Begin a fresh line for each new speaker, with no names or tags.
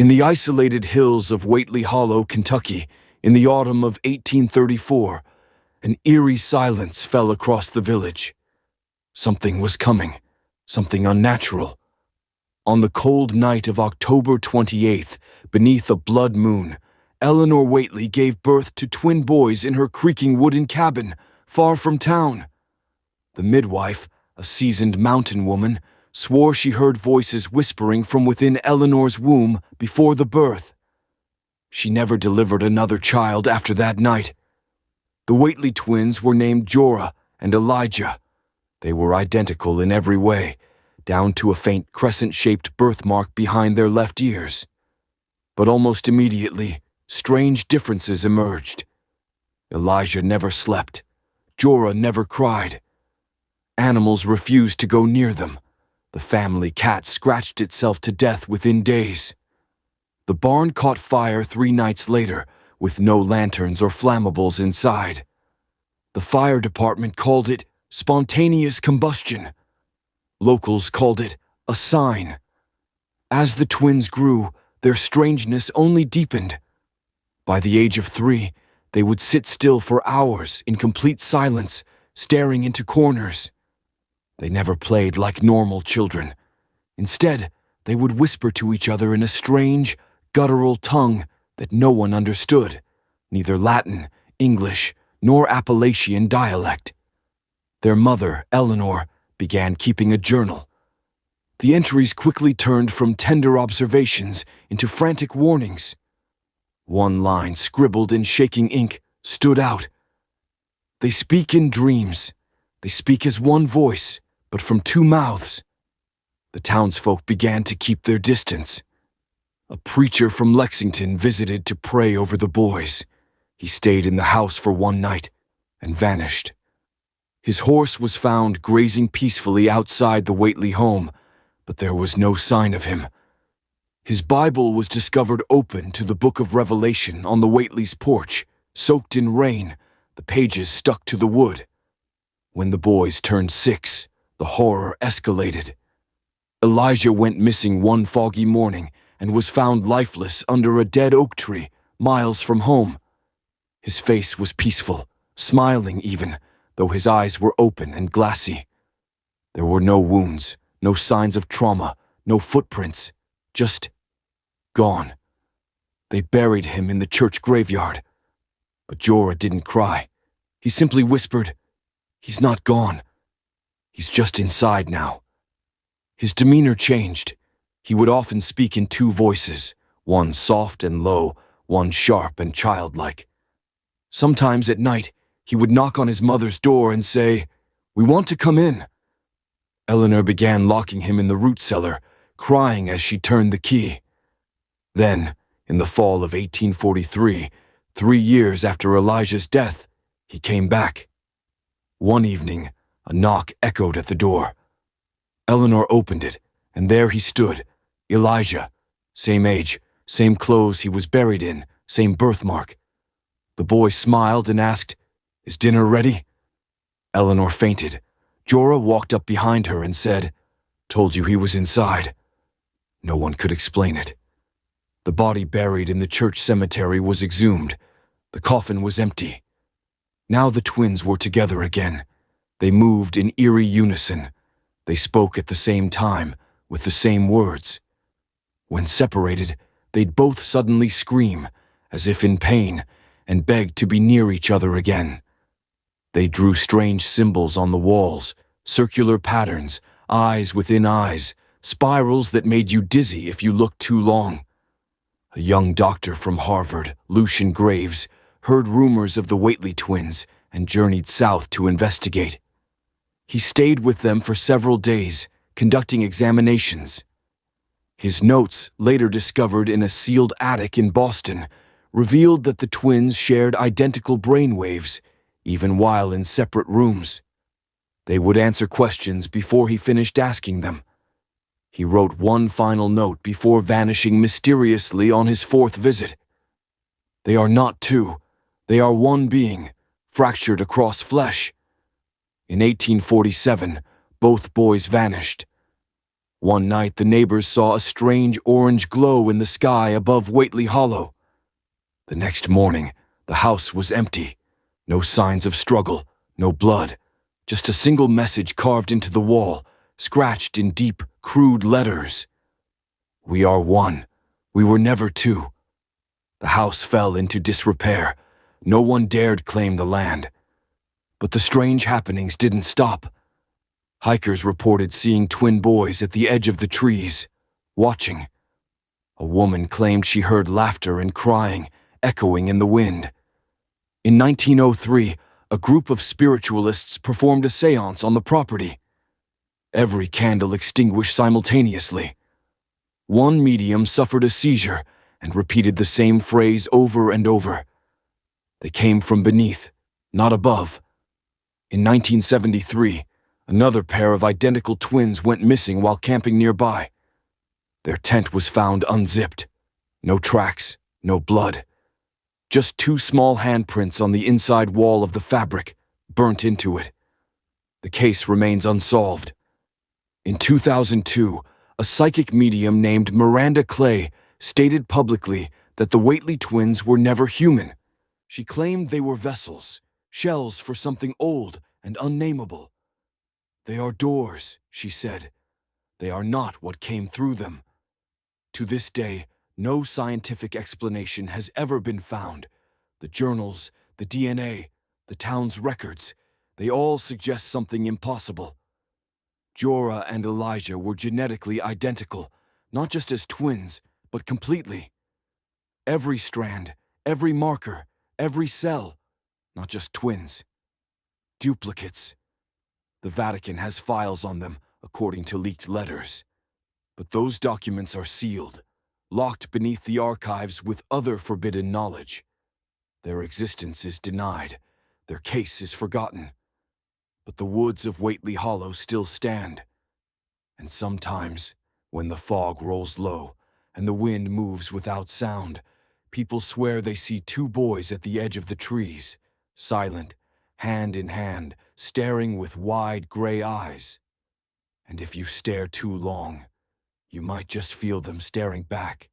In the isolated hills of Whately Hollow, Kentucky, in the autumn of 1834, an eerie silence fell across the village. Something was coming, something unnatural. On the cold night of October 28th, beneath a blood moon, Eleanor Whately gave birth to twin boys in her creaking wooden cabin, far from town. The midwife, a seasoned mountain woman, swore she heard voices whispering from within Eleanor's womb before the birth. She never delivered another child after that night. The Whately twins were named Jorah and Elijah. They were identical in every way, down to a faint crescent-shaped birthmark behind their left ears. But almost immediately, strange differences emerged. Elijah never slept. Jorah never cried. Animals refused to go near them. The family cat scratched itself to death within days. The barn caught fire 3 nights later, with no lanterns or flammables inside. The fire department called it spontaneous combustion. Locals called it a sign. As the twins grew, their strangeness only deepened. By the age of 3, they would sit still for hours in complete silence, staring into corners. They never played like normal children. Instead, they would whisper to each other in a strange, guttural tongue that no one understood, neither Latin, English, nor Appalachian dialect. Their mother, Eleanor, began keeping a journal. The entries quickly turned from tender observations into frantic warnings. One line, scribbled in shaking ink, stood out. "They speak in dreams. They speak as one voice, but from 2 mouths." The townsfolk began to keep their distance. A preacher from Lexington visited to pray over the boys. He stayed in the house for 1 night and vanished. His horse was found grazing peacefully outside the Whately home, but there was no sign of him. His Bible was discovered open to the Book of Revelation on the Whately's porch, soaked in rain, the pages stuck to the wood. When the boys turned 6, the horror escalated. Elijah went missing one foggy morning and was found lifeless under a dead oak tree, miles from home. His face was peaceful, smiling even, though his eyes were open and glassy. There were no wounds, no signs of trauma, no footprints, just gone. They buried him in the church graveyard. But Jorah didn't cry. He simply whispered, "He's not gone. He's just inside now." His demeanor changed. He would often speak in 2 voices, one soft and low, one sharp and childlike. Sometimes at night, he would knock on his mother's door and say, "We want to come in." Eleanor began locking him in the root cellar, crying as she turned the key. Then, in the fall of 1843, 3 years after Elijah's death, he came back. One evening, a knock echoed at the door. Eleanor opened it, and there he stood, Elijah, same age, same clothes he was buried in, same birthmark. The boy smiled and asked, "Is dinner ready?" Eleanor fainted. Jorah walked up behind her and said, "Told you he was inside." No one could explain it. The body buried in the church cemetery was exhumed. The coffin was empty. Now the twins were together again. They moved in eerie unison. They spoke at the same time, with the same words. When separated, they'd both suddenly scream, as if in pain, and beg to be near each other again. They drew strange symbols on the walls, circular patterns, eyes within eyes, spirals that made you dizzy if you looked too long. A young doctor from Harvard, Lucian Graves, heard rumors of the Whately twins and journeyed south to investigate. He stayed with them for several days, conducting examinations. His notes, later discovered in a sealed attic in Boston, revealed that the twins shared identical brainwaves, even while in separate rooms. They would answer questions before he finished asking them. He wrote one final note before vanishing mysteriously on his 4th visit. "They are not 2. They are one being, fractured across flesh." In 1847, both boys vanished. One night, the neighbors saw a strange orange glow in the sky above Whately Hollow. The next morning, the house was empty. No signs of struggle, no blood, just a single message carved into the wall, scratched in deep, crude letters. "We are one. We were never two." The house fell into disrepair. No one dared claim the land. But the strange happenings didn't stop. Hikers reported seeing twin boys at the edge of the trees, watching. A woman claimed she heard laughter and crying, echoing in the wind. In 1903, a group of spiritualists performed a seance on the property. Every candle extinguished simultaneously. One medium suffered a seizure and repeated the same phrase over and over. They came from beneath, not above. In 1973, another pair of identical twins went missing while camping nearby. Their tent was found unzipped. No tracks, no blood. Just two small handprints on the inside wall of the fabric, burnt into it. The case remains unsolved. In 2002, a psychic medium named Miranda Clay stated publicly that the Whately twins were never human. She claimed they were vessels, shells for something old and unnameable. "They are doors," she said. "They are not what came through them." To this day, no scientific explanation has ever been found. The journals, the DNA, the town's records, they all suggest something impossible. Jorah and Elijah were genetically identical, not just as twins, but completely. Every strand, every marker, every cell, not just twins. Duplicates. The Vatican has files on them, according to leaked letters. But those documents are sealed, locked beneath the archives with other forbidden knowledge. Their existence is denied, their case is forgotten. But the woods of Whately Hollow still stand. And sometimes, when the fog rolls low and the wind moves without sound, people swear they see two boys at the edge of the trees, silent, hand in hand, staring with wide gray eyes. And if you stare too long, you might just feel them staring back.